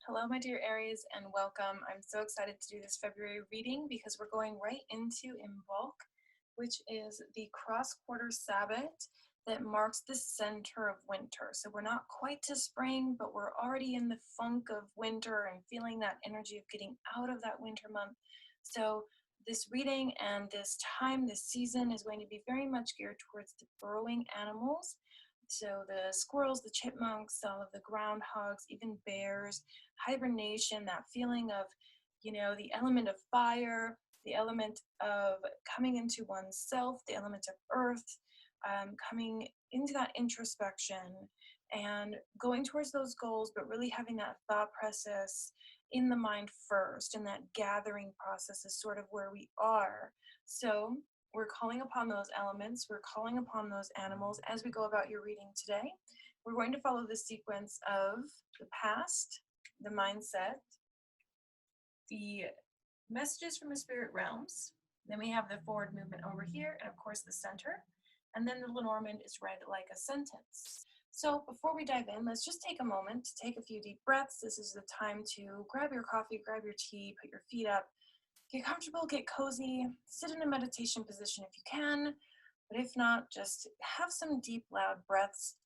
Hello, my dear Aries, and welcome. I'm so excited to do this February reading because we're going right into Imbolc, which is the cross-quarter Sabbath that marks the center of winter. So we're not quite to spring, but we're already in the funk of winter and feeling that energy of getting out of that winter month. So this reading and this time, this season is going to be very much geared towards the burrowing animals. So the squirrels, the chipmunks, all of the groundhogs, even bears, hibernation, that feeling of, the element of fire, the element of coming into oneself, the element of earth, coming into that introspection and going towards those goals, but really having that thought process in the mind first, and that gathering process is sort of where we are. So we're calling upon those elements, we're calling upon those animals as we go about your reading today. We're going to follow the sequence of the past, the mindset, the messages from the spirit realms, then we have the forward movement over here, and of course the center, and then the Lenormand is read like a sentence. So before we dive in, let's just take a moment to take a few deep breaths. This is the time to grab your coffee, grab your tea, put your feet up, get comfortable, get cozy, sit in a meditation position if you can, but if not, just have some deep, loud breaths,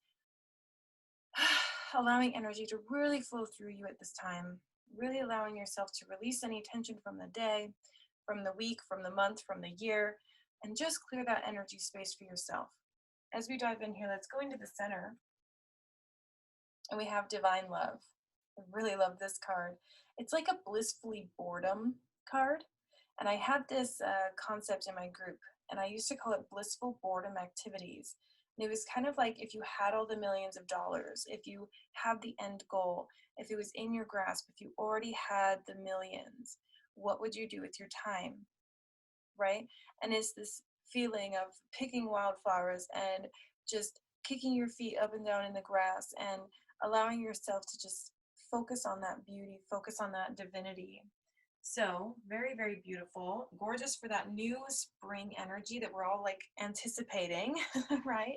allowing energy to really flow through you at this time, really allowing yourself to release any tension from the day, from the week, from the month, from the year, and just clear that energy space for yourself. As we dive in here, let's go into the center, and we have Divine Love. I really love this card. It's like a blissfully boredom card. And I had this concept in my group, and I used to call it blissful boredom activities. And it was kind of like if you had all the millions of dollars, if you had the end goal, if it was in your grasp, if you already had the millions, what would you do with your time, right? And it's this feeling of picking wildflowers and just kicking your feet up and down in the grass and allowing yourself to just focus on that beauty, focus on that divinity. So very, very beautiful, gorgeous for that new spring energy that we're all like anticipating, right?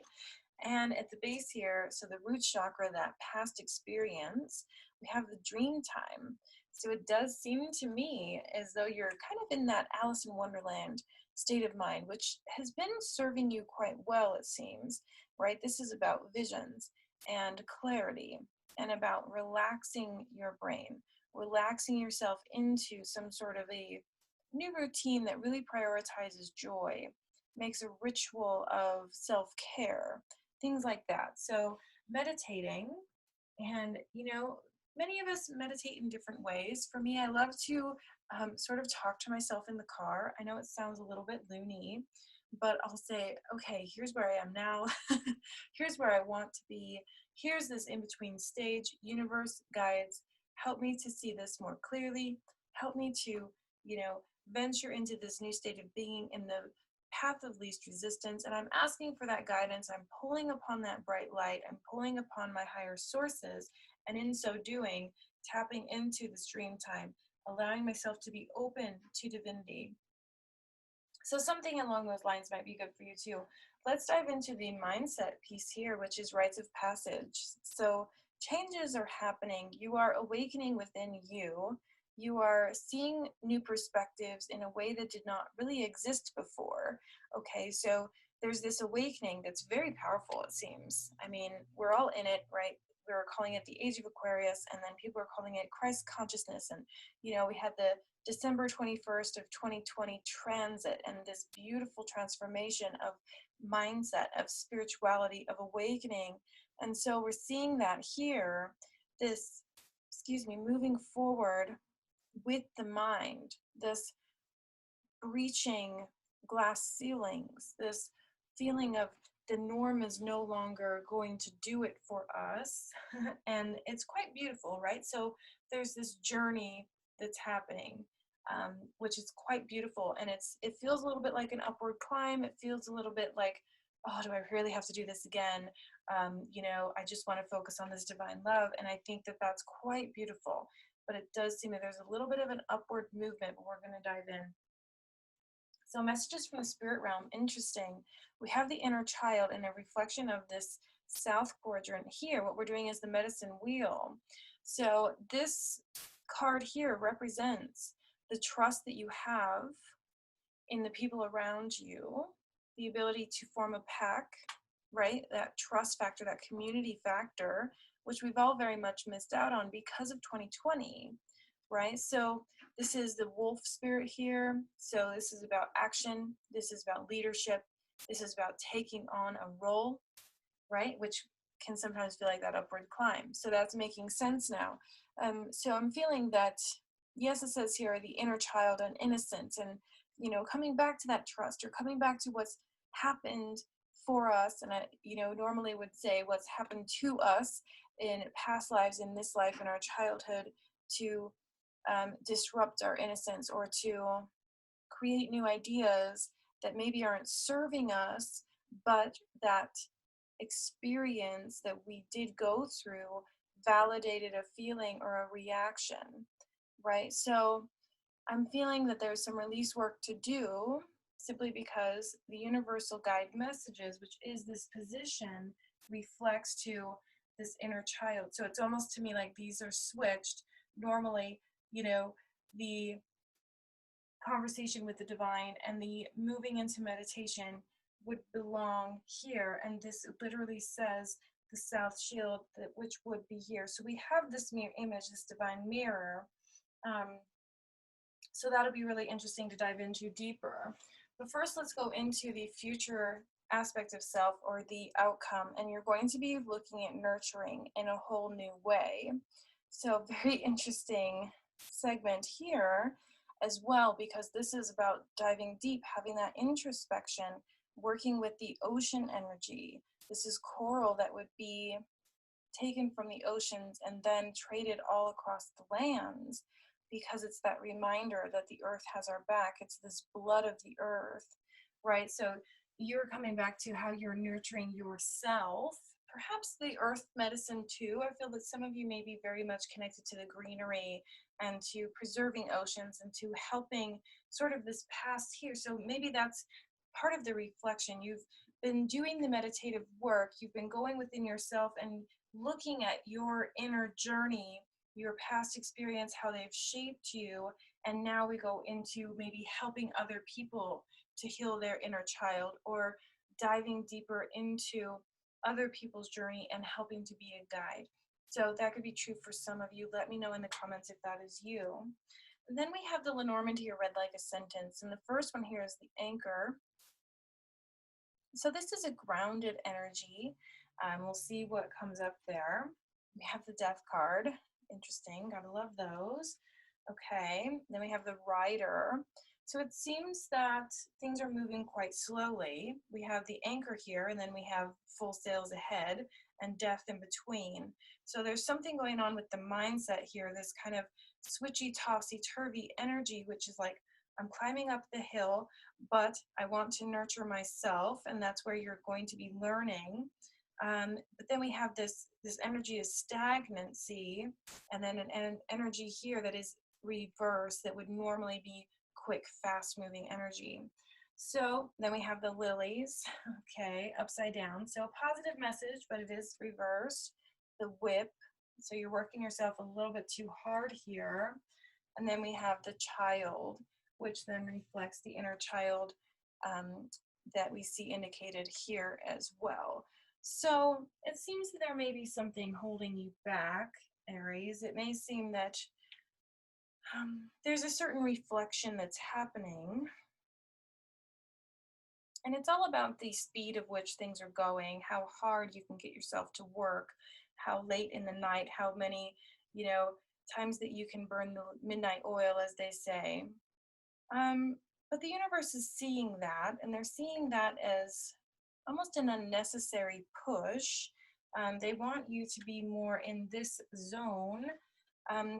And at the base here, so the root chakra, that past experience, we have the dream time. So it does seem to me as though you're kind of in that Alice in Wonderland state of mind, which has been serving you quite well, it seems, right? This is about visions and clarity and about relaxing your brain, relaxing yourself into some sort of a new routine that really prioritizes joy, makes a ritual of self-care, things like that. So meditating, and many of us meditate in different ways. For me, I love to sort of talk to myself in the car. I know it sounds a little bit loony, but I'll say, okay, here's where I am now. Here's where I want to be. Here's this in-between stage. Universe, guides, help me to see this more clearly. Help me to, venture into this new state of being in the path of least resistance. And I'm asking for that guidance. I'm pulling upon that bright light. I'm pulling upon my higher sources. And in so doing, tapping into this dream time, allowing myself to be open to divinity. So something along those lines might be good for you too. Let's dive into the mindset piece here, which is rites of passage. So changes are happening. You are awakening within you. You are seeing new perspectives in a way that did not really exist before. Okay, so there's this awakening that's very powerful, it seems. I mean, we're all in it, right? We were calling it the Age of Aquarius, and then people are calling it Christ consciousness. And, we had the December 21st of 2020 transit and this beautiful transformation of mindset, of spirituality, of awakening. And so we're seeing that here, this, moving forward with the mind, this breaching glass ceilings, this feeling of the norm is no longer going to do it for us. And it's quite beautiful, right? So there's this journey that's happening, which is quite beautiful. And it feels a little bit like an upward climb. It feels a little bit like, oh, do I really have to do this again? I just want to focus on this divine love. And I think that that's quite beautiful. But it does seem that there's a little bit of an upward movement, but we're going to dive in. So messages from the spirit realm, interesting. We have the inner child and a reflection of this south quadrant here. What we're doing is the medicine wheel. So this card here represents the trust that you have in the people around you, the ability to form a pack, right? That trust factor, that community factor, which we've all very much missed out on because of 2020, right? So this is the wolf spirit here. So this is about action. This is about leadership. This is about taking on a role, right? Which can sometimes feel like that upward climb. So that's making sense now. So I'm feeling that, yes, it says here the inner child and innocence, and coming back to that trust, or coming back to what's happened for us. And I, normally would say what's happened to us in past lives, in this life, in our childhood, to disrupt our innocence, or to create new ideas that maybe aren't serving us, but that experience that we did go through validated a feeling or a reaction, right? So I'm feeling that there's some release work to do, simply because the universal guide messages, which is this position, reflects to this inner child. So it's almost to me like these are switched. Normally, the conversation with the divine and the moving into meditation would belong here, and this literally says the south shield, which would be here. So we have this mirror image, this divine mirror. So that'll be really interesting to dive into deeper. But first, let's go into the future aspect of self, or the outcome, and you're going to be looking at nurturing in a whole new way. So very interesting segment here as well, because this is about diving deep, having that introspection, working with the ocean energy. This is coral that would be taken from the oceans and then traded all across the lands, because it's that reminder that the earth has our back. It's this blood of the earth, right? So you're coming back to how you're nurturing yourself, perhaps the earth medicine too. I feel that some of you may be very much connected to the greenery and to preserving oceans and to helping sort of this past here. So maybe that's part of the reflection. You've been doing the meditative work, you've been going within yourself and looking at your inner journey, your past experience, how they've shaped you, and now we go into maybe helping other people to heal their inner child, or diving deeper into other people's journey and helping to be a guide. So that could be true for some of you. Let me know in the comments if that is you. And then we have the Lenormand here, read like a sentence, and the first one here is the anchor. So this is a grounded energy. We'll see what comes up there. We have the Death card. Interesting, gotta love those. Okay, then we have the Rider. So it seems that things are moving quite slowly. We have the anchor here, and then we have full sails ahead and death in between. So there's something going on with the mindset here, this kind of switchy, topsy-turvy energy, which is like, I'm climbing up the hill, but I want to nurture myself, and that's where you're going to be learning. But then we have this energy of stagnancy, and then an energy here that is reverse, that would normally be quick, fast-moving energy. So then we have the lilies, okay, upside down. So a positive message, but it is reversed. The whip, so you're working yourself a little bit too hard here. And then we have the child, which then reflects the inner child that we see indicated here as well. So it seems that there may be something holding you back, Aries. It may seem that there's a certain reflection that's happening. And it's all about the speed of which things are going, how hard you can get yourself to work, how late in the night, how many, times that you can burn the midnight oil, as they say. But the universe is seeing that, and they're seeing that as almost an unnecessary push. They want you to be more in this zone,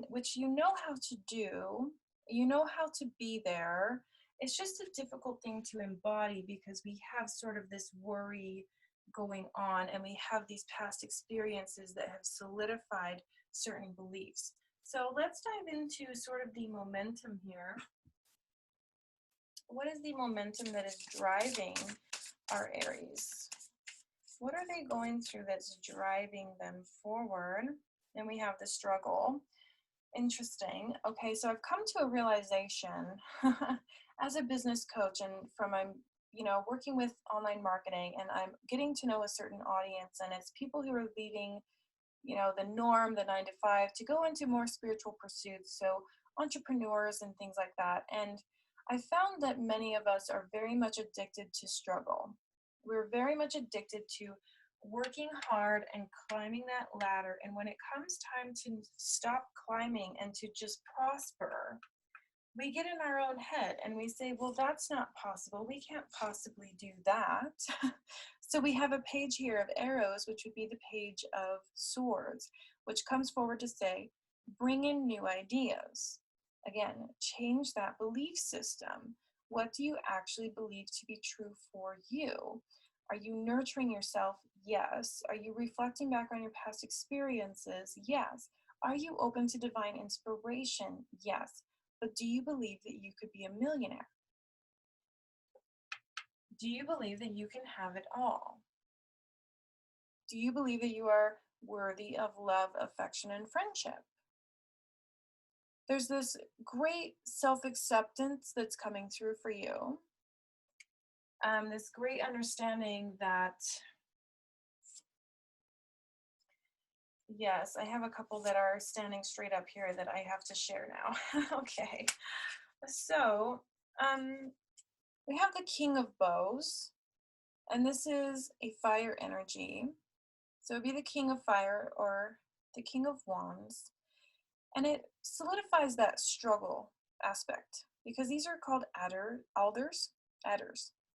which you know how to do, you know how to be there. It's just a difficult thing to embody, because we have sort of this worry going on, and we have these past experiences that have solidified certain beliefs. So let's dive into sort of the momentum here. What is the momentum that is driving our Aries? What are they going through that's driving them forward? and we have the struggle. Interesting. Okay, so I've come to a realization as a business coach, and from I'm working with online marketing, and I'm getting to know a certain audience, and it's people who are leaving the norm, the 9 to 5, to go into more spiritual pursuits, so entrepreneurs and things like that. And I found that many of us are very much addicted to struggle. We're very much addicted to working hard and climbing that ladder, and when it comes time to stop climbing and to just prosper, we get in our own head and we say, well, that's not possible. We can't possibly do that. So we have a page here of arrows, which would be the page of swords, which comes forward to say, bring in new ideas. Again, change that belief system. What do you actually believe to be true for you? Are you nurturing yourself? Yes. Are you reflecting back on your past experiences? Yes. Are you open to divine inspiration? Yes. But do you believe that you could be a millionaire? Do you believe that you can have it all? Do you believe that you are worthy of love, affection, and friendship? There's this great self-acceptance that's coming through for you. This great understanding that, yes, I have a couple that are standing straight up here that I have to share now. Okay, so we have the King of Bows, and this is a fire energy. So it would be the King of Fire or the King of Wands. And it solidifies that struggle aspect, because these are called adders,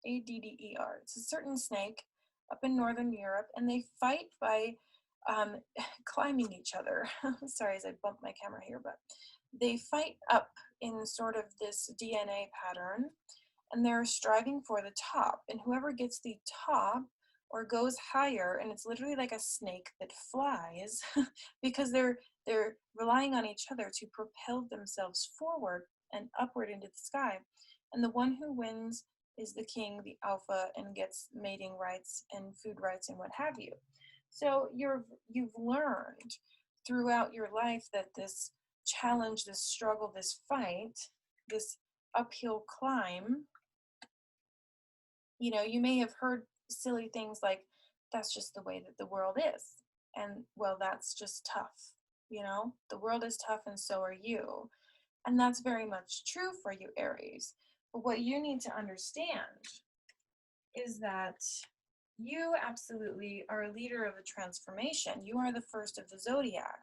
A-D-D-E-R. It's a certain snake up in Northern Europe, and they fight by climbing each other. Sorry as I bumped my camera here, but they fight up in sort of this DNA pattern, and they're striving for the top, and whoever gets the top or goes higher, and it's literally like a snake that flies because they're relying on each other to propel themselves forward and upward into the sky. And the one who wins is the king, the alpha, and gets mating rights and food rights and what have you. So you've learned throughout your life that this challenge, this struggle, this fight, this uphill climb, you may have heard silly things like, that's just the way that the world is. And well, that's just tough. The world is tough, and so are you. And that's very much true for you, Aries. But what you need to understand is that you absolutely are a leader of a transformation. You are the first of the zodiac.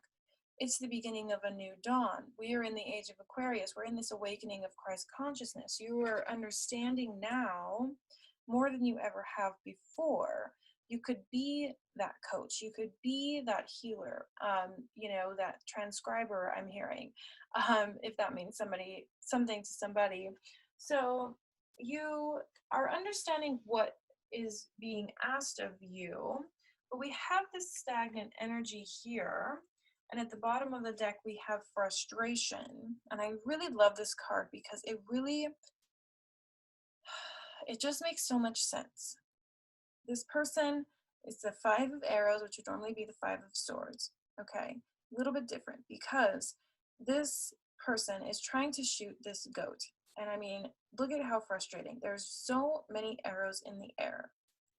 It's the beginning of a new dawn. We are in the age of Aquarius. We're in this awakening of Christ consciousness. You are understanding now more than you ever have before. You could be that coach. You could be that healer, that transcriber I'm hearing, if that means something to somebody. So you are understanding what is being asked of you, but we have this stagnant energy here. And at the bottom of the deck, we have frustration. And I really love this card because it just makes so much sense. This person is the 5 of arrows, which would normally be the 5 of swords. Okay, a little bit different because this person is trying to shoot this goat. And I mean, look at how frustrating. There's so many arrows in the air,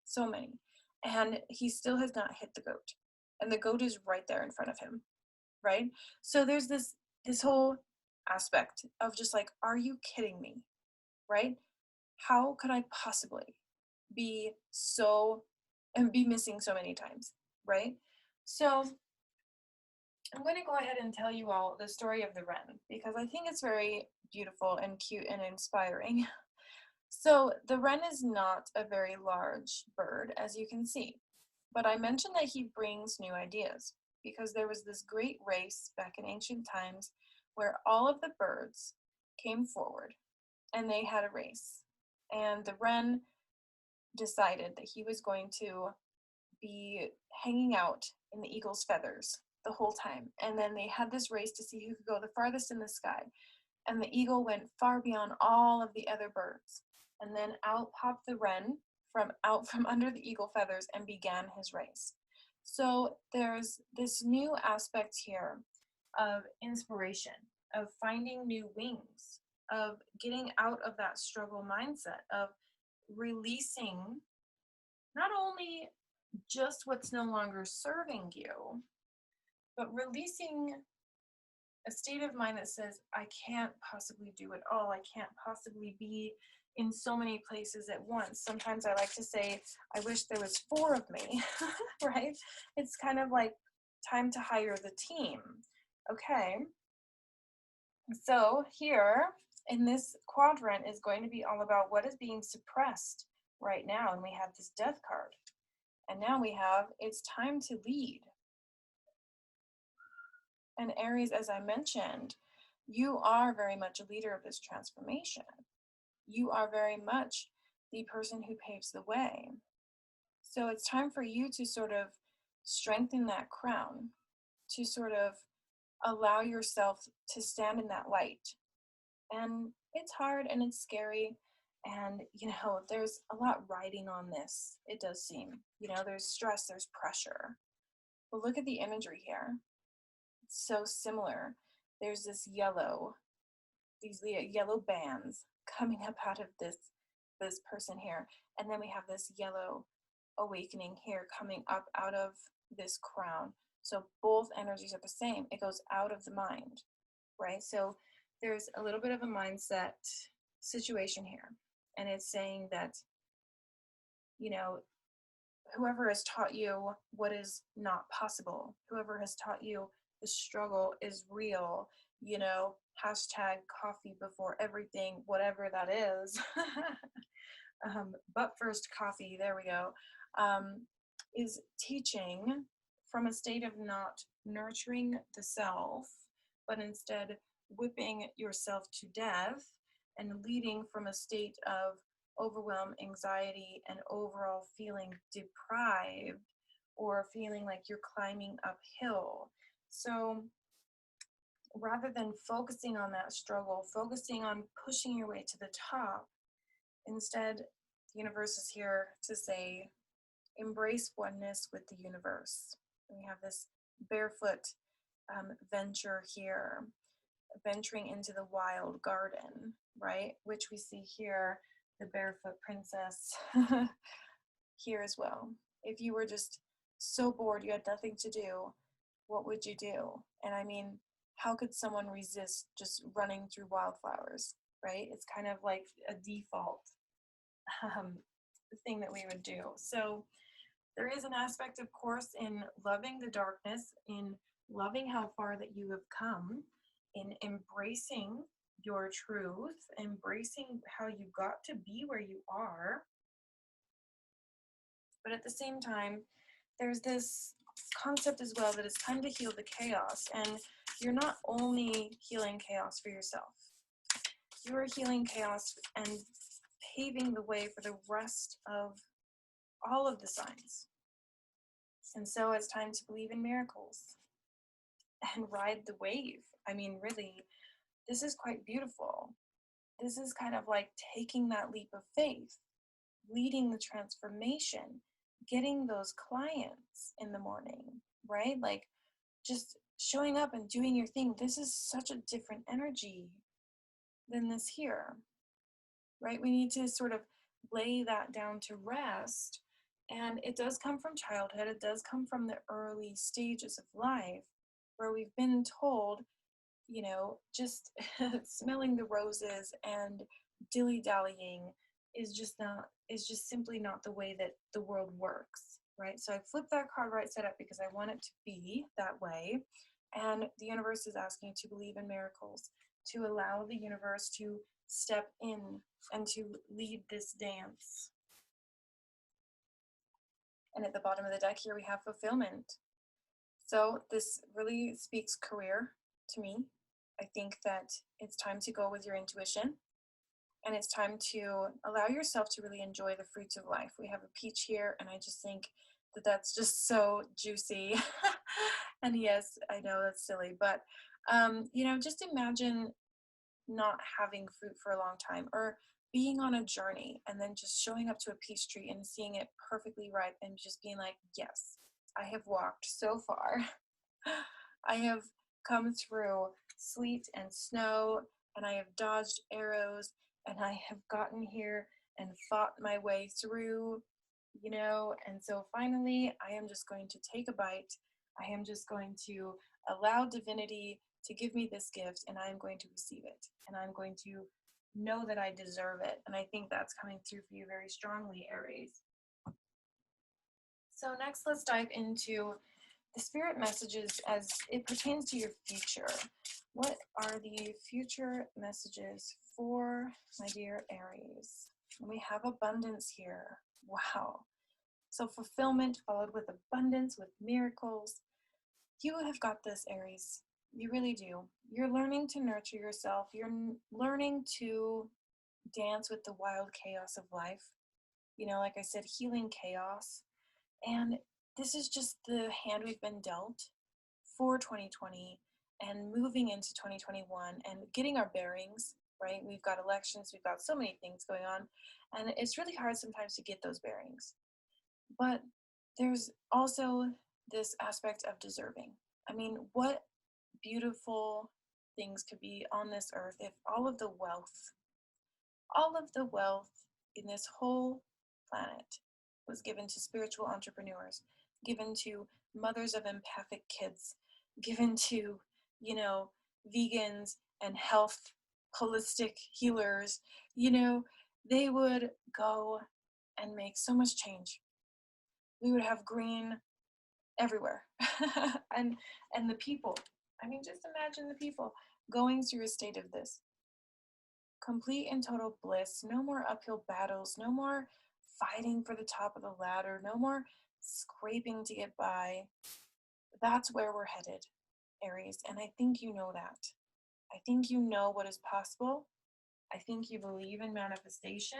so many. And he still has not hit the goat. And the goat is right there in front of him, right? So there's this whole aspect of just like, are you kidding me, right? How could I possibly be missing so many times, right? So I'm going to go ahead and tell you all the story of the wren because I think it's very beautiful and cute and inspiring. So the wren is not a very large bird, as you can see, but I mentioned that he brings new ideas because there was this great race back in ancient times where all of the birds came forward and they had a race, and the wren decided that he was going to be hanging out in the eagle's feathers the whole time. And then they had this race to see who could go the farthest in the sky. And the eagle went far beyond all of the other birds. And then out popped the wren from under the eagle feathers and began his race. So there's this new aspect here of inspiration, of finding new wings, of getting out of that struggle mindset, of releasing not only just what's no longer serving you, but releasing a state of mind that says, I can't possibly do it all. I can't possibly be in so many places at once. Sometimes I like to say, I wish there was 4 of me, right? It's kind of like time to hire the team. Okay, so here in this quadrant is going to be all about what is being suppressed right now. And we have this death card. And now we have, it's time to lead. And Aries, as I mentioned, you are very much a leader of this transformation. You are very much the person who paves the way. So it's time for you to sort of strengthen that crown, to sort of allow yourself to stand in that light. And it's hard and it's scary. And, you know, there's a lot riding on this, it does seem. You know, there's stress, there's pressure. But look at the imagery here. It's so similar. There's this yellow, these yellow bands coming up out of this person here. And then we have this yellow awakening here coming up out of this crown. So both energies are the same. It goes out of the mind, right? So there's a little bit of a mindset situation here. And it's saying that, you know, whoever has taught you what is not possible, whoever has taught you the struggle is real, you know, hashtag coffee before everything, whatever that is. But first coffee, there we go, is teaching from a state of not nurturing the self, but instead whipping yourself to death and leading from a state of overwhelm, anxiety, and overall feeling deprived or feeling like you're climbing uphill. So rather than focusing on that struggle, focusing on pushing your way to the top, instead, the universe is here to say, embrace oneness with the universe. And we have this barefoot venture here, venturing into the wild garden, right? Which we see here, the barefoot princess here as well. If you were just so bored, you had nothing to do, what would you do? And I mean, how could someone resist just running through wildflowers, right? It's kind of like a default thing that we would do. So there is an aspect, of course, in loving the darkness, in loving how far that you have come, in embracing your truth, embracing how you got to be where you are. But at the same time, there's this concept as well that it's time to heal the chaos. And you're not only healing chaos for yourself, you are healing chaos and paving the way for the rest of all of the signs. And so it's time to believe in miracles and ride the wave. I mean, really, this is quite beautiful. This is kind of like taking that leap of faith, leading the transformation, getting those clients in the morning, right? Like just showing up and doing your thing. This is such a different energy than this here, right? We need to sort of lay that down to rest. And it does come from childhood. It does come from the early stages of life where we've been told, you know, just smelling the roses and dilly-dallying is just simply not the way that the world works, right? So I flipped that card right side up because I want it to be that way. And the universe is asking you to believe in miracles, to allow the universe to step in and to lead this dance. And at the bottom of the deck here, we have fulfillment. So this really speaks career to me. I think that it's time to go with your intuition, and it's time to allow yourself to really enjoy the fruits of life. We have a peach here, and I just think that that's just so juicy. And yes, I know that's silly, but you know, just imagine not having fruit for a long time, or being on a journey and then just showing up to a peach tree and seeing it perfectly ripe and just being like, yes, I have walked so far. I have come through sleet and snow, and I have dodged arrows, and I have gotten here and fought my way through, and so finally I am just going to take a bite. I am just going to allow divinity to give me this gift, and I am going to receive it, and I'm going to know that I deserve it. And I think that's coming through for you very strongly, Aries. So next, let's dive into the spirit messages as it pertains to your future. What are the future messages for my dear Aries? We have abundance here. Wow. So fulfillment followed with abundance, with miracles. You have got this, Aries. You really do. You're learning to nurture yourself. You're learning to dance with the wild chaos of life. Like I said, healing chaos. And this is just the hand we've been dealt for 2020 and moving into 2021 and getting our bearings, right? We've got elections, we've got so many things going on, and it's really hard sometimes to get those bearings. But there's also this aspect of deserving. I mean, what beautiful things could be on this earth if all of the wealth in this whole planet was given to spiritual entrepreneurs, given to mothers of empathic kids, given to, vegans and health holistic healers. They would go and make so much change. We would have green everywhere. and the people, just imagine the people going through a state of this. Complete and total bliss, no more uphill battles, no more fighting for the top of the ladder, no more scraping to get by. That's where we're headed, Aries, and I think you know that. I think you know what is possible. I think you believe in manifestation.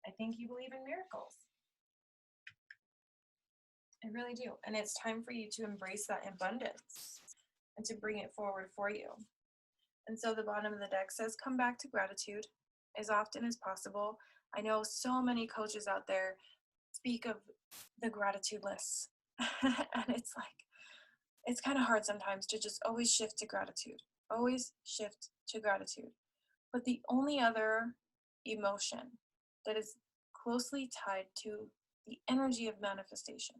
I think you believe in miracles. I really do. And it's time for you to embrace that abundance and to bring it forward for you. And so the bottom of the deck says, come back to gratitude as often as possible. I know so many coaches out there speak of the gratitude lists. And it's kind of hard sometimes to just always shift to gratitude. Always shift to gratitude. But the only other emotion that is closely tied to the energy of manifestation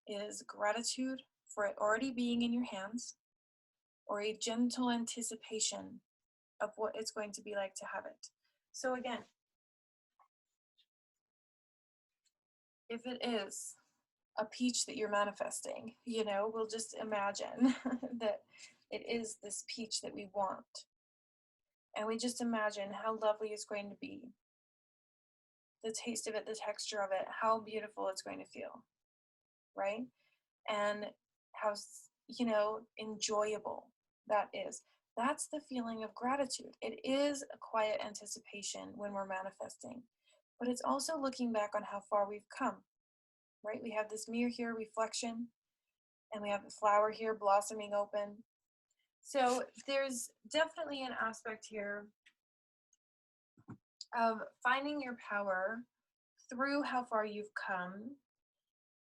is gratitude for it already being in your hands, or a gentle anticipation of what it's going to be like to have it. So again, if it is a peach that you're manifesting, we'll just imagine that it is this peach that we want. And we just imagine how lovely it's going to be. The taste of it, the texture of it, how beautiful it's going to feel, right? And how, enjoyable that is. That's the feeling of gratitude. It is a quiet anticipation when we're manifesting, but it's also looking back on how far we've come, right? We have this mirror here, reflection, and we have the flower here blossoming open. So there's definitely an aspect here of finding your power through how far you've come,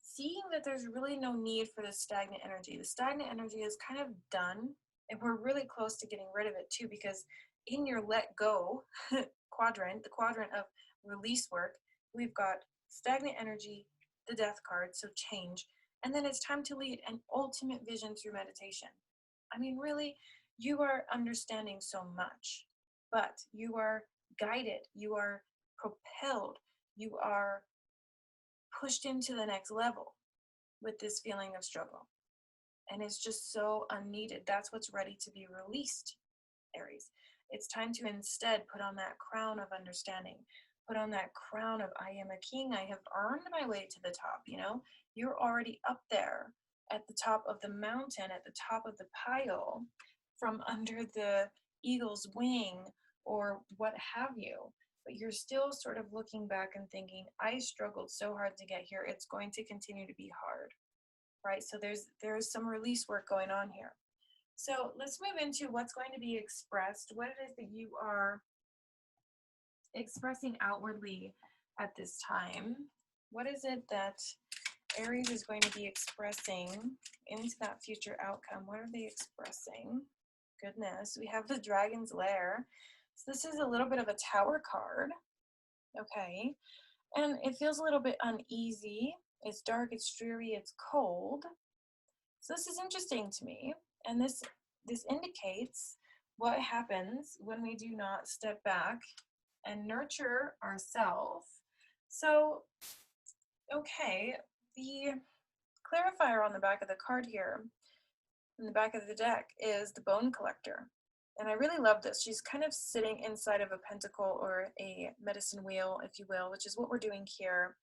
seeing that there's really no need for this stagnant energy. The stagnant energy is kind of done, and we're really close to getting rid of it too, because in your let go quadrant, the quadrant of release work, we've got stagnant energy, the death card, so change, and then it's time to lead an ultimate vision through meditation. Really, you are understanding so much, but you are guided, you are propelled, you are pushed into the next level with this feeling of struggle. And it's just so unneeded. That's what's ready to be released, Aries. It's time to instead put on that crown of understanding, put on that crown of I am a king, I have earned my way to the top, You're already up there at the top of the mountain, at the top of the pile, from under the eagle's wing or what have you. But you're still sort of looking back and thinking, I struggled so hard to get here. It's going to continue to be hard, right? So there's some release work going on here. So let's move into what's going to be expressed, what it is that you are expressing outwardly at this time. What is it that Aries is going to be expressing into that future outcome. What are they expressing? Goodness, we have the Dragon's Lair. So this is a little bit of a Tower card. Okay, and it feels a little bit uneasy. It's dark, it's dreary, it's cold. So this is interesting to me, and this indicates what happens when we do not step back and nurture ourselves. So, okay, the clarifier on the back of the card here, in the back of the deck, is the Bone Collector. And I really love this. She's kind of sitting inside of a pentacle or a medicine wheel, if you will, which is what we're doing here.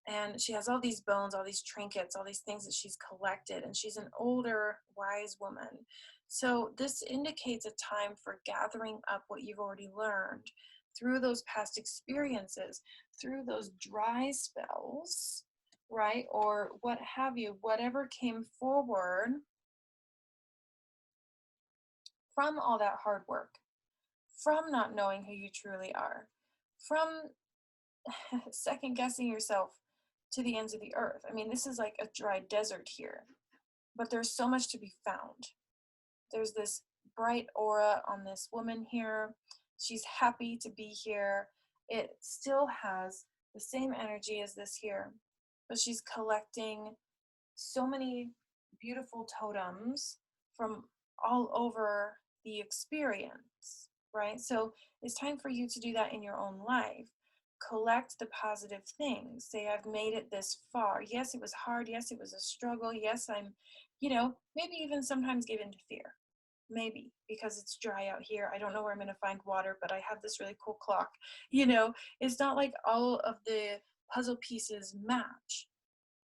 And she has all these bones, all these trinkets, all these things that she's collected. And she's an older, wise woman. So this indicates a time for gathering up what you've already learned through those past experiences, through those dry spells, right? Or what have you, whatever came forward from all that hard work, from not knowing who you truly are, from second guessing yourself to the ends of the earth. I mean, this is like a dry desert here, but there's so much to be found. There's this bright aura on this woman here. She's happy to be here. It still has the same energy as this here, but she's collecting so many beautiful totems from all over the experience, right? So it's time for you to do that in your own life. Collect the positive things. Say, I've made it this far. Yes, it was hard. Yes, it was a struggle. Yes, I'm, maybe even sometimes give in to fear. Maybe because it's dry out here. I don't know where I'm going to find water, but I have this really cool clock. It's not like all of the puzzle pieces match,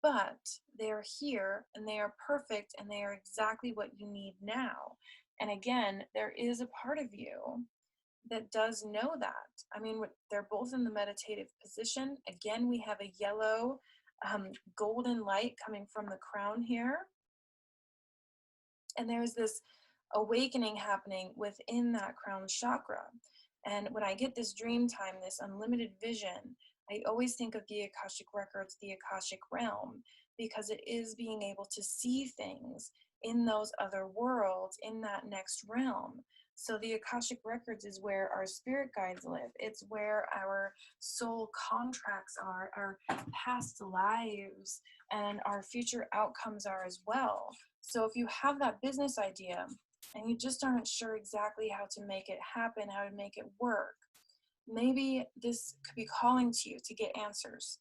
but they're here and they are perfect and they are exactly what you need now. And again, there is a part of you that does know that. I mean, they're both in the meditative position. Again, we have a yellow golden light coming from the crown here. And there's this awakening happening within that crown chakra. And when I get this dream time, this unlimited vision, I always think of the Akashic Records, the Akashic realm, because it is being able to see things in those other worlds, in that next realm. So the Akashic Records is where our spirit guides live. It's where our soul contracts are, our past lives, and our future outcomes are as well. So if you have that business idea and you just aren't sure exactly how to make it happen, how to make it work, maybe this could be calling to you to get answers.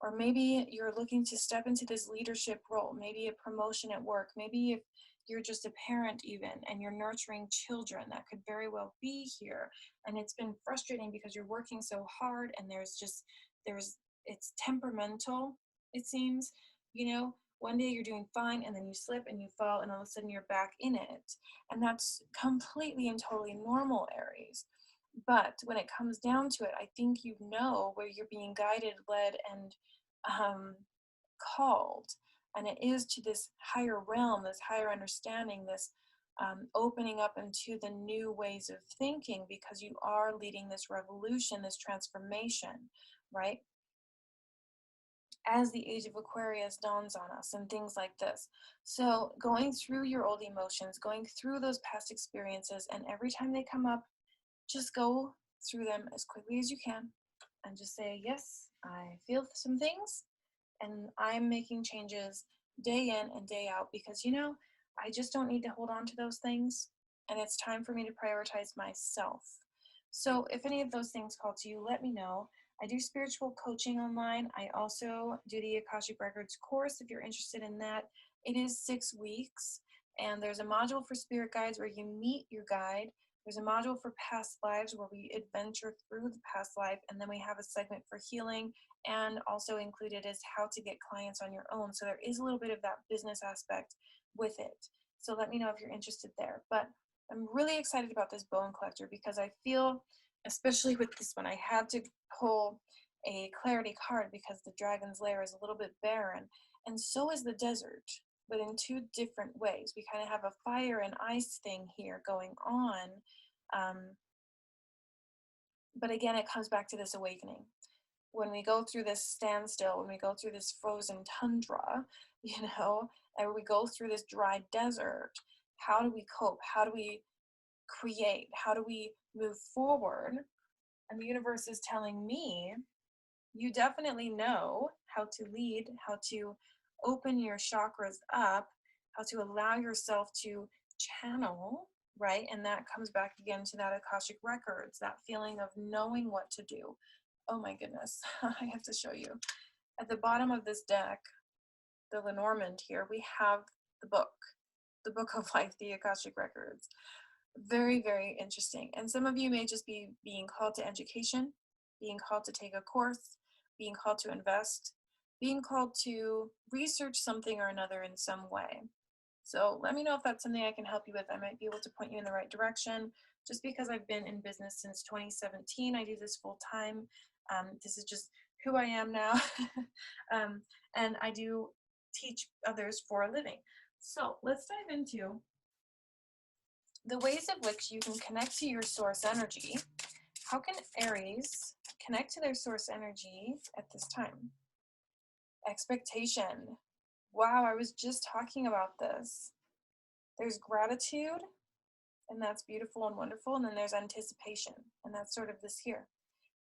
Or maybe you're looking to step into this leadership role, maybe a promotion at work, maybe if you're just a parent even and you're nurturing children, that could very well be here. And it's been frustrating because you're working so hard and it's temperamental, it seems. One day you're doing fine and then you slip and you fall and all of a sudden you're back in it. And that's completely and totally normal, Aries. But when it comes down to it, I think you know where you're being guided, led, and called. And it is to this higher realm, this higher understanding, this opening up into the new ways of thinking, because you are leading this revolution, this transformation, right? As the age of Aquarius dawns on us and things like this. So going through your old emotions, going through those past experiences, and every time they come up, just go through them as quickly as you can and just say, yes, I feel some things and I'm making changes day in and day out because, I just don't need to hold on to those things. And it's time for me to prioritize myself. So if any of those things call to you, let me know. I do spiritual coaching online. I also do the Akashic Records course if you're interested in that. It is 6 weeks, and there's a module for spirit guides where you meet your guide. There's a module for past lives where we adventure through the past life, and then we have a segment for healing, and also included is how to get clients on your own. So there is a little bit of that business aspect with it. So let me know if you're interested there. But I'm really excited about this Bone Collector because I feel, especially with this one, I had to pull a clarity card because the Dragon's Lair is a little bit barren, and so is the desert, but in 2 different ways. We kind of have a fire and ice thing here going on. But again, it comes back to this awakening. when we go through this standstill, when we go through this frozen tundra, and we go through this dry desert, how do we cope? How do we create? How do we move forward? And the universe is telling me, you definitely know how to lead, how to open your chakras up, how to allow yourself to channel, right? And that comes back again to that Akashic Records, that feeling of knowing what to do. Oh my goodness, I have to show you. At the bottom of this deck, the Lenormand here, we have the book of life, the Akashic Records. Very, very interesting. And some of you may just be being called to education, being called to take a course, being called to invest, being called to research something or another in some way. So let me know if that's something I can help you with. I might be able to point you in the right direction. Just because I've been in business since 2017, I do this full time. This is just who I am now. And I do teach others for a living. So let's dive into the ways of which you can connect to your source energy. How can Aries connect to their source energy at this time? Expectation. Wow, I was just talking about this. There's gratitude, and that's beautiful and wonderful, and then there's anticipation, and that's sort of this here.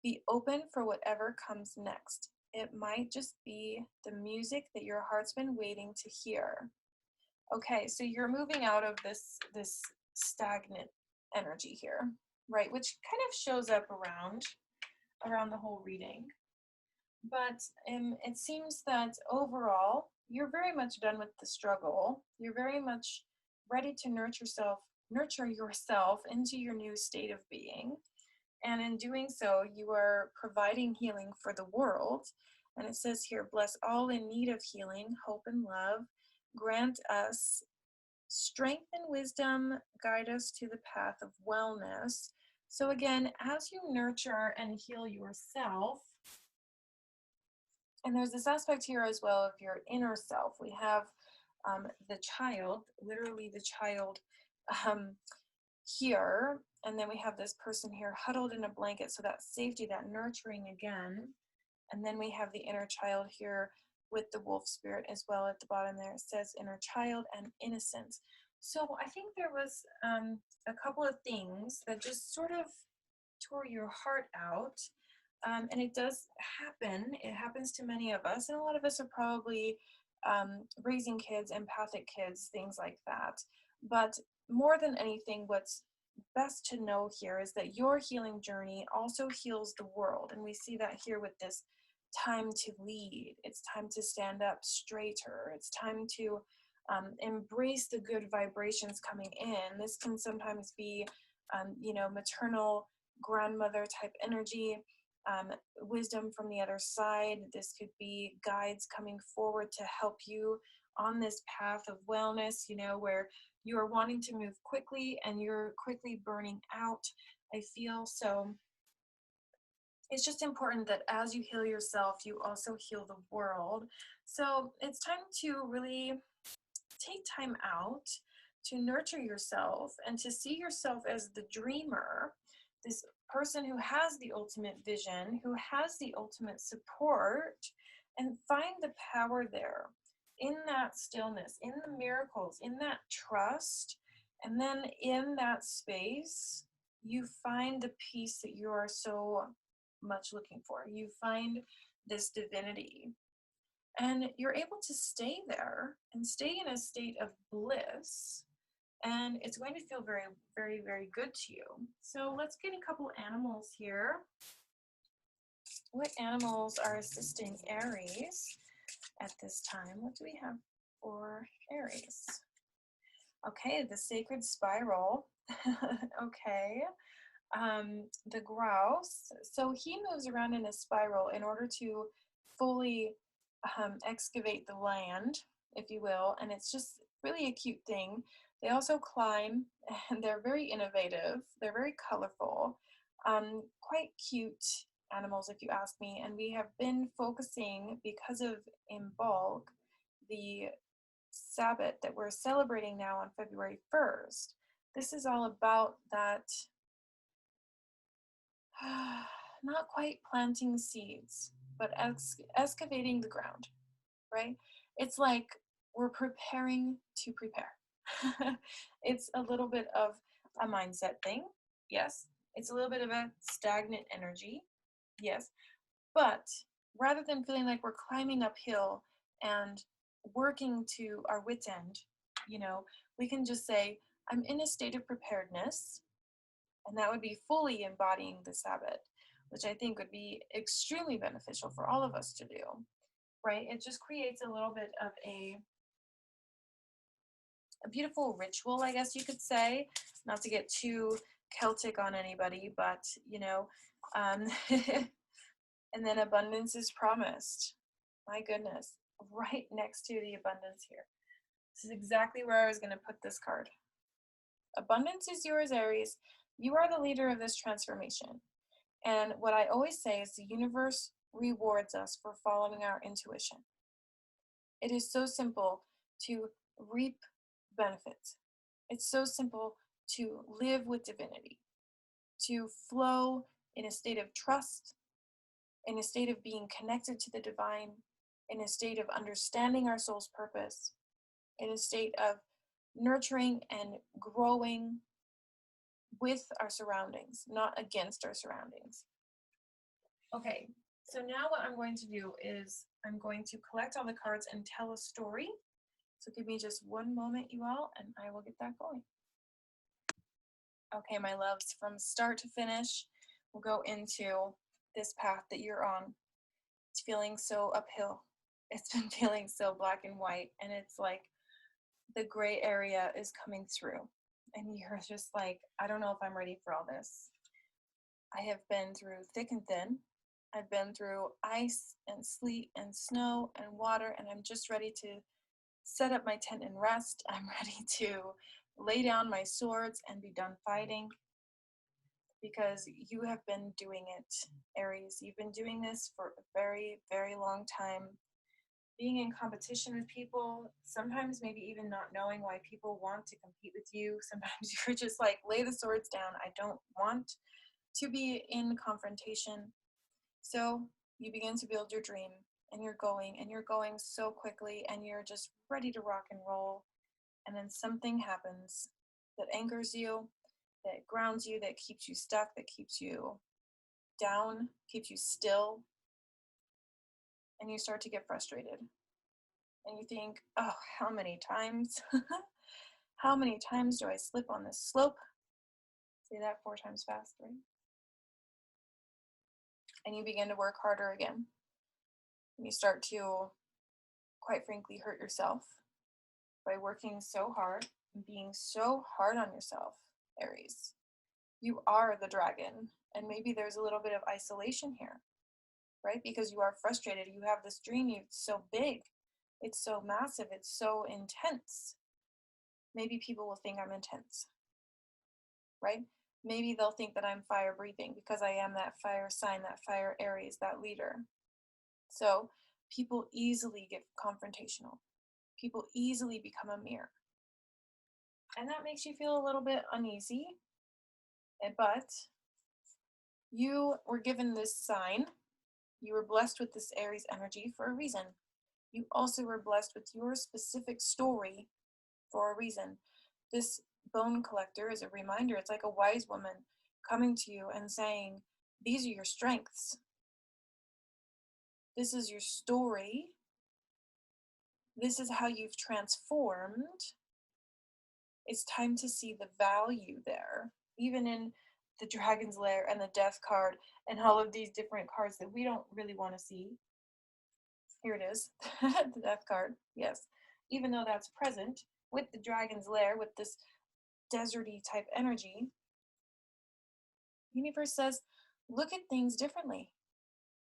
Be open for whatever comes next. It might just be the music that your heart's been waiting to hear. Okay, so you're moving out of this stagnant energy here, right? Which kind of shows up around the whole reading. But it seems that overall, you're very much done with the struggle. You're very much ready to nurture yourself into your new state of being. And in doing so, you are providing healing for the world. And it says here, bless all in need of healing, hope and love. Grant us strength and wisdom, guide us to the path of wellness. So again, as you nurture and heal yourself, and there's this aspect here as well of your inner self. We have the child, literally the child here, and then we have this person here huddled in a blanket, so that safety, that nurturing again. And then we have the inner child here with the wolf spirit as well at the bottom there. It says inner child and innocence. So I think there was a couple of things that just sort of tore your heart out. And it does happen. It happens to many of us. And a lot of us are probably raising kids, empathic kids, things like that. But more than anything, what's best to know here is that your healing journey also heals the world. And we see that here with this time to lead. It's time to stand up straighter. It's time to embrace the good vibrations coming in. This can sometimes be, maternal grandmother type energy, wisdom from the other side. This could be guides coming forward to help you on this path of wellness, where you are wanting to move quickly and you're quickly burning out, I feel. So it's just important that as you heal yourself, you also heal the world. So it's time to really take time out to nurture yourself and to see yourself as the dreamer, this person who has the ultimate vision, who has the ultimate support, and find the power there in that stillness, in the miracles, in that trust. And then in that space, you find the peace that you are so much looking for. You find this divinity. And you're able to stay there and stay in a state of bliss. And it's going to feel very, very, very good to you. So let's get a couple animals here. What animals are assisting Aries at this time? What do we have for Aries? Okay, the sacred spiral. Okay. The grouse. So he moves around in a spiral in order to fully excavate the land, if you will, and it's just really a cute thing. They also climb, and they're very innovative. They're very colorful, quite cute animals, if you ask me. And we have been focusing, because of in bulk, the Sabbath that we're celebrating now on February 1st. This is all about that not quite planting seeds, but excavating the ground, right? It's like we're preparing to prepare. It's a little bit of a mindset thing, yes. It's a little bit of a stagnant energy, yes. But rather than feeling like we're climbing uphill and working to our wits' end, we can just say, I'm in a state of preparedness, and that would be fully embodying this habit, which I think would be extremely beneficial for all of us to do, right? It just creates a little bit of a beautiful ritual, I guess you could say, not to get too Celtic on anybody, but, um, and then abundance is promised. My goodness, right next to the abundance here. This is exactly where I was going to put this card. Abundance is yours, Aries. You are the leader of this transformation. And what I always say is the universe rewards us for following our intuition. It is so simple to reap benefits. It's so simple to live with divinity, to flow in a state of trust, in a state of being connected to the divine, in a state of understanding our soul's purpose, in a state of nurturing and growing with our surroundings, not against our surroundings. Okay, so now what I'm going to do is I'm going to collect all the cards and tell a story. So give me just one moment, you all, and I will get that going. Okay, my loves, from start to finish, we'll go into this path that you're on. It's feeling so uphill. It's been feeling so black and white, and it's like the gray area is coming through. And you're just like, I don't know if I'm ready for all this. I have been through thick and thin. I've been through ice and sleet and snow and water, and I'm just ready to set up my tent and rest. I'm ready to lay down my swords and be done fighting, because you have been doing it, Aries. You've been doing this for a very, very long time. Being in competition with people, sometimes maybe even not knowing why people want to compete with you. Sometimes you're just like, lay the swords down. I don't want to be in confrontation. So you begin to build your dream, and you're going so quickly, and you're just ready to rock and roll. And then something happens that anchors you, that grounds you, that keeps you stuck, that keeps you down, keeps you still. And you start to get frustrated. And you think, oh, how many times? How many times do I slip on this slope? Say that 4 times fast, right? And you begin to work harder again. And you start to, quite frankly, hurt yourself by working so hard and being so hard on yourself, Aries. You are the dragon, and maybe there's a little bit of isolation here, right? Because you are frustrated. You have this dream, it's so big, it's so massive, it's so intense. Maybe people will think I'm intense, right? Maybe they'll think that I'm fire breathing because I am that fire sign, that fire Aries, that leader. So people easily get confrontational. People easily become a mirror. And that makes you feel a little bit uneasy. But you were given this sign. You were blessed with this Aries energy for a reason. You also were blessed with your specific story for a reason. This bone collector is a reminder. It's like a wise woman coming to you and saying, these are your strengths. This is your story. This is how you've transformed. It's time to see the value there, even in the Dragon's Lair and the Death card and all of these different cards that we don't really want to see. Here it is, the Death card, yes. Even though that's present with the Dragon's Lair, with this deserty type energy, the universe says, look at things differently.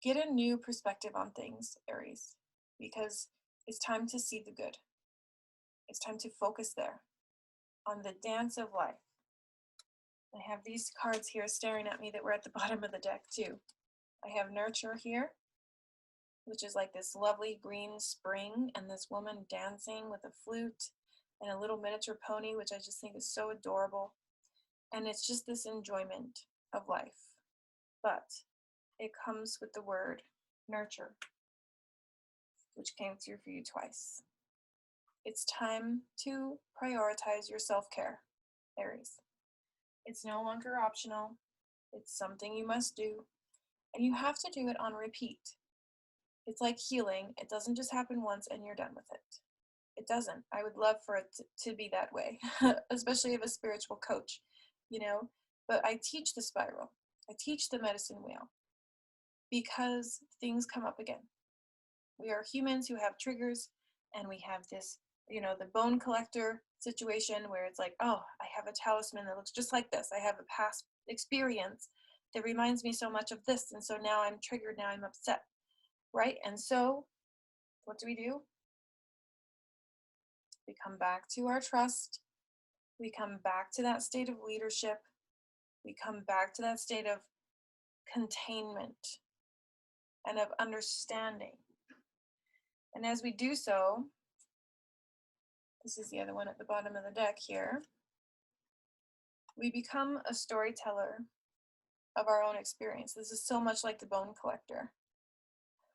Get a new perspective on things, Aries, because it's time to see the good. It's time to focus there on the dance of life. I have these cards here staring at me that were at the bottom of the deck too. I have Nurture here, which is like this lovely green spring, and this woman dancing with a flute and a little miniature pony, which I just think is so adorable. And it's just this enjoyment of life. But it comes with the word nurture, which came through for you twice. It's time to prioritize your self-care, Aries. It's no longer optional. It's something you must do, and you have to do it on repeat. It's like healing. It doesn't just happen once and you're done with it. It doesn't. I would love for it to be that way, especially if a spiritual coach, but I teach the spiral. I teach the medicine wheel because things come up again. We are humans who have triggers, and we have this, the bone collector situation where it's like, oh, I have a talisman that looks just like this. I have a past experience that reminds me so much of this, and so now I'm triggered, now I'm upset, right? And so what do? We come back to our trust. We come back to that state of leadership. We come back to that state of containment and of understanding. And as we do so, this is the other one at the bottom of the deck here, we become a storyteller of our own experience. This is so much like the bone collector.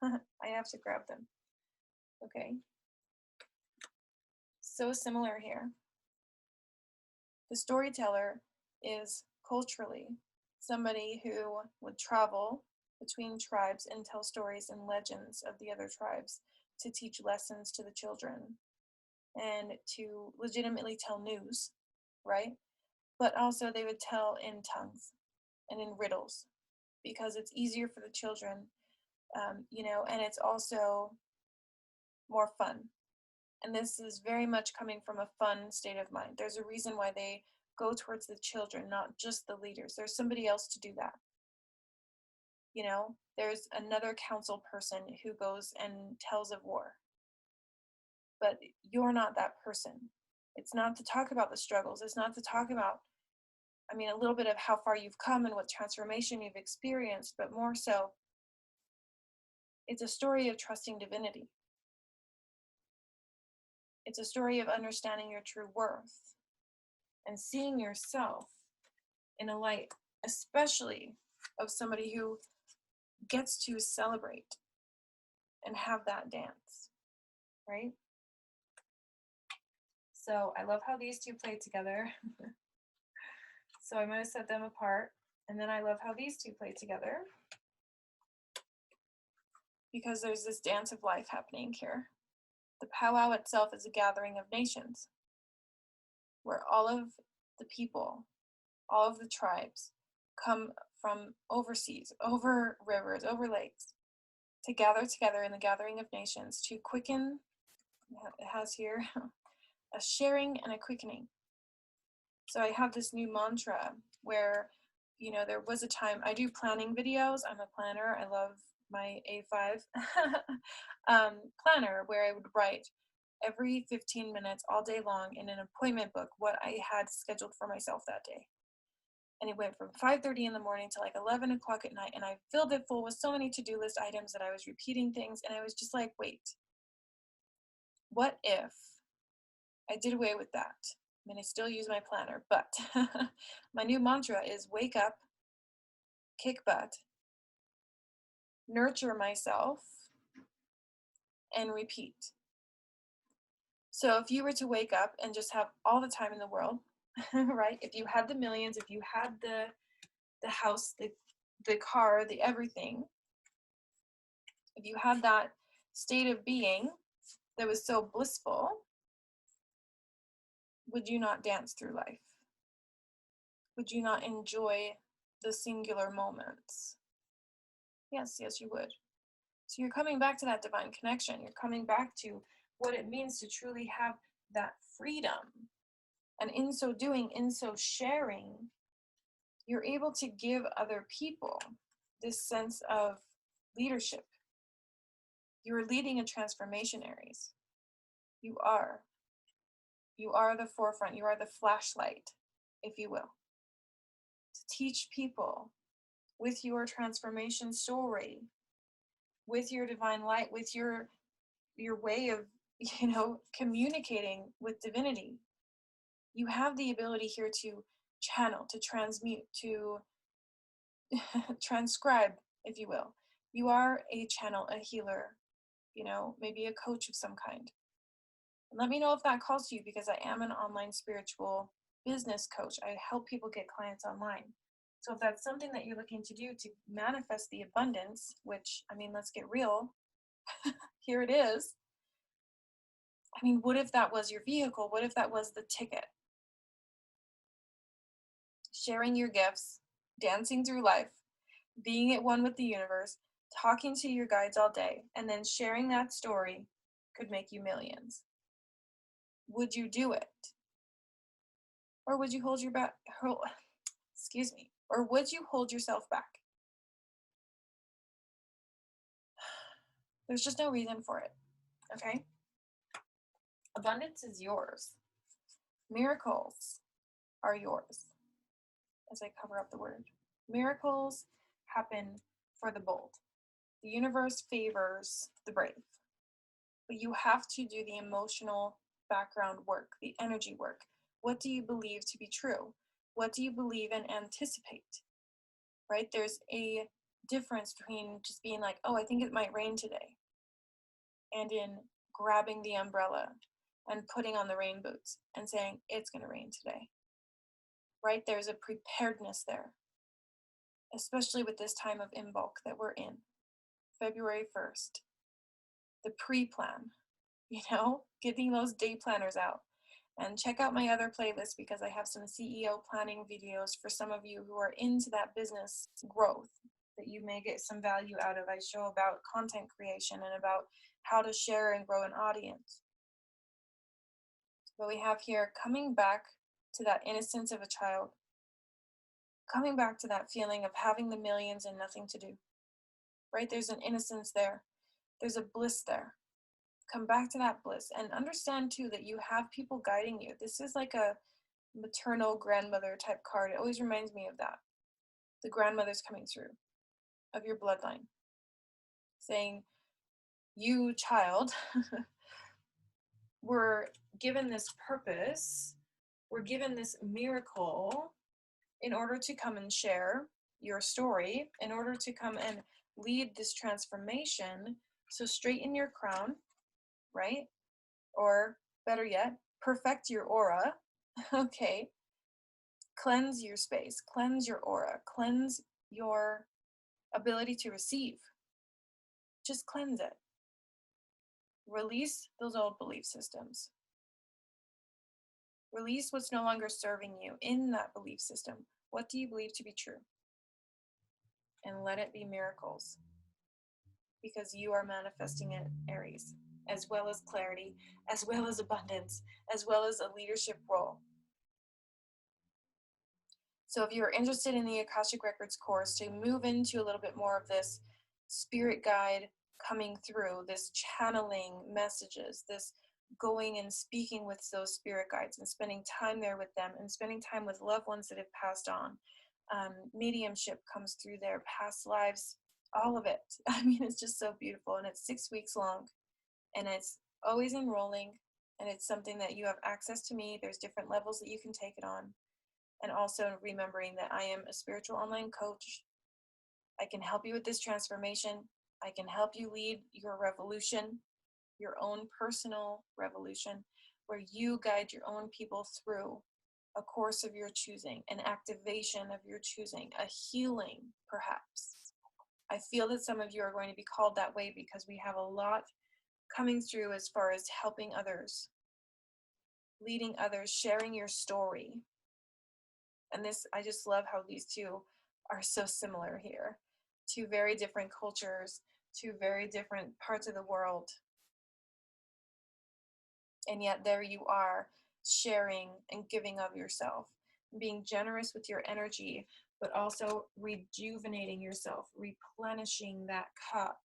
I have to grab them. Okay. So similar here. The storyteller is culturally somebody who would travel between tribes and tell stories and legends of the other tribes to teach lessons to the children and to legitimately tell news, right? But also they would tell in tongues and in riddles because it's easier for the children, and it's also more fun. And this is very much coming from a fun state of mind. There's a reason why they go towards the children, not just the leaders. There's somebody else to do that. There's another council person who goes and tells of war. But you're not that person. It's not to talk about the struggles. It's not to talk about, a little bit of how far you've come and what transformation you've experienced, but more so, it's a story of trusting divinity. It's a story of understanding your true worth and seeing yourself in a light, especially of somebody who gets to celebrate and have that dance, right? So I love how these two play together. So I'm going to set them apart. And then I love how these two play together because there's this dance of life happening here. The powwow itself is a gathering of nations where all of the people, all of the tribes come from overseas, over rivers, over lakes, to gather together in the gathering of nations to quicken, it has here, a sharing and a quickening. So I have this new mantra where, there was a time, I do planning videos. I'm a planner. I love my A5 planner where I would write every 15 minutes all day long in an appointment book what I had scheduled for myself that day. And it went from 5:30 in the morning to like 11 o'clock at night. And I filled it full with so many to-do list items that I was repeating things. And I was just like, wait, what if I did away with that? I still use my planner, but my new mantra is wake up, kick butt, nurture myself, and repeat. So if you were to wake up and just have all the time in the world, right? If you had the millions, if you had the house, the car, the everything, if you had that state of being that was so blissful, would you not dance through life? Would you not enjoy the singular moments? Yes, you would. So you're coming back to that divine connection. You're coming back to what it means to truly have that freedom. And in so doing, in so sharing, you're able to give other people this sense of leadership. You're leading a transformation, Aries. You are. You are the forefront. You are the flashlight, if you will. To teach people with your transformation story, with your divine light, with your way of, communicating with divinity. You have the ability here to channel, to transmute, to transcribe if you will. You are a channel, a healer, you know, maybe a coach of some kind. And let me know if that calls to you, because I am an online spiritual business coach. I help people get clients online. So if that's something that you're looking to do to manifest the abundance, which, I mean, let's get real, here it is. I mean, what if that was your vehicle? What if that was the ticket? Sharing your gifts, dancing through life, being at one with the universe, talking to your guides all day, and then sharing that story could make you millions. Would you do it? Or would you hold your back? Excuse me. Or would you hold yourself back? There's just no reason for it. Okay? Abundance is yours. Miracles are yours. As I cover up the word, miracles happen for the bold. The universe favors the brave. But you have to do the emotional background work, the energy work. What do you believe to be true? What do you believe and anticipate? Right? There's a difference between just being like, oh, I think it might rain today, and in grabbing the umbrella and putting on the rain boots and saying, it's going to rain today. Right? There's a preparedness there, especially with this time of Imbolc that we're in, February 1st. The pre-plan, you know, getting those day planners out. And check out my other playlist, because I have some CEO planning videos for some of you who are into that business growth that you may get some value out of. I show about content creation and about how to share and grow an audience. But we have here coming back to that innocence of a child, coming back to that feeling of having the millions and nothing to do, right? There's an innocence there. There's a bliss there. Come back to that bliss, and understand too that you have people guiding you. This is like a maternal grandmother type card. It always reminds me of that. The grandmother's coming through of your bloodline, saying, you child, were given this purpose, we're given this miracle in order to come and share your story, in order to come and lead this transformation. So straighten your crown, right? Or better yet, perfect your aura. Okay. Cleanse your space, cleanse your aura, cleanse your ability to receive. Just cleanse it. Release those old belief systems. Release what's no longer serving you in that belief system. What do you believe to be true? And let it be miracles, because you are manifesting it, Aries, as well as clarity, as well as abundance, as well as a leadership role. So if you're interested in the Akashic Records course to move into a little bit more of this spirit guide coming through, this channeling messages, this going and speaking with those spirit guides and spending time there with them and spending time with loved ones that have passed on. Mediumship comes through there, past lives, all of it. I mean, it's just so beautiful, and it's 6 weeks long, and it's always enrolling, and it's something that you have access to me. There's different levels that you can take it on, and also remembering that I am a spiritual online coach. I can help you with this transformation. I can help you lead your revolution, your own personal revolution, where you guide your own people through a course of your choosing, an activation of your choosing, a healing, perhaps. I feel that some of you are going to be called that way, because we have a lot coming through as far as helping others, leading others, sharing your story. And this, I just love how these two are so similar here. Two very different cultures, two very different parts of the world. And yet there you are, sharing and giving of yourself, being generous with your energy, but also rejuvenating yourself, replenishing that cup.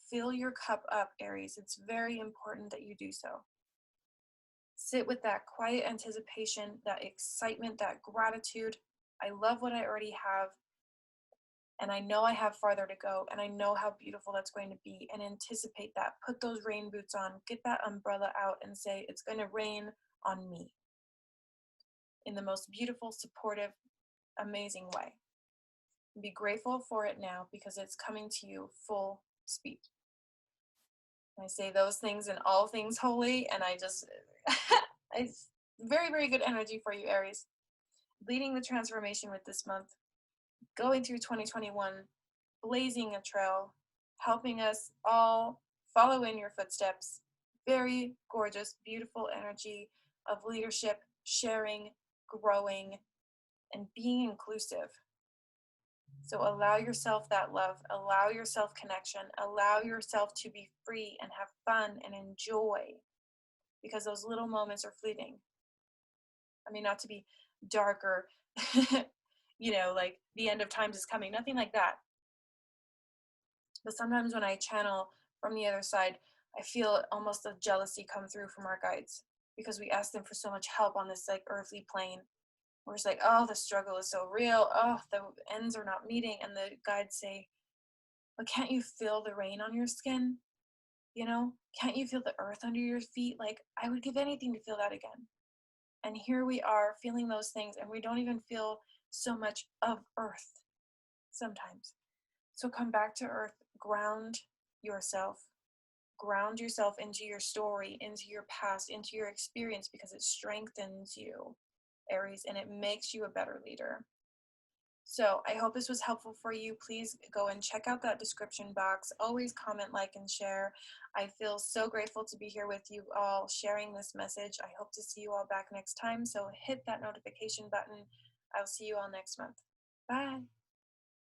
Fill your cup up, Aries. It's very important that you do so. Sit with that quiet anticipation, that excitement, that gratitude. I love what I already have, and I know I have farther to go, and I know how beautiful that's going to be, and anticipate that. Put those rain boots on, get that umbrella out, and say, it's going to rain on me in the most beautiful, supportive, amazing way. Be grateful for it now because it's coming to you full speed. I say those things in all things holy, and it's very, very good energy for you, Aries. Leading the transformation with this month, going through 2021, blazing a trail, helping us all follow in your footsteps. Very gorgeous, beautiful energy of leadership, sharing, growing, and being inclusive. So allow yourself that love, allow yourself connection, allow yourself to be free and have fun and enjoy, because those little moments are fleeting. I mean, not to be darker, like the end of times is coming, nothing like that. But sometimes when I channel from the other side, I feel almost a jealousy come through from our guides because we ask them for so much help on this like earthly plane. We're just like, oh, the struggle is so real. Oh, the ends are not meeting. And the guides say, but can't you feel the rain on your skin? Can't you feel the earth under your feet? Like, I would give anything to feel that again. And here we are feeling those things, and we don't even feel so much of earth sometimes. So come back to earth, ground yourself into your story, into your past, into your experience, because it strengthens you, Aries, and it makes you a better leader. So I hope this was helpful for you. Please go and check out that description box. Always comment, like, and share. I feel so grateful to be here with you all sharing this message. I hope to see you all back next time. So hit that notification button. I'll see you all next month. Bye.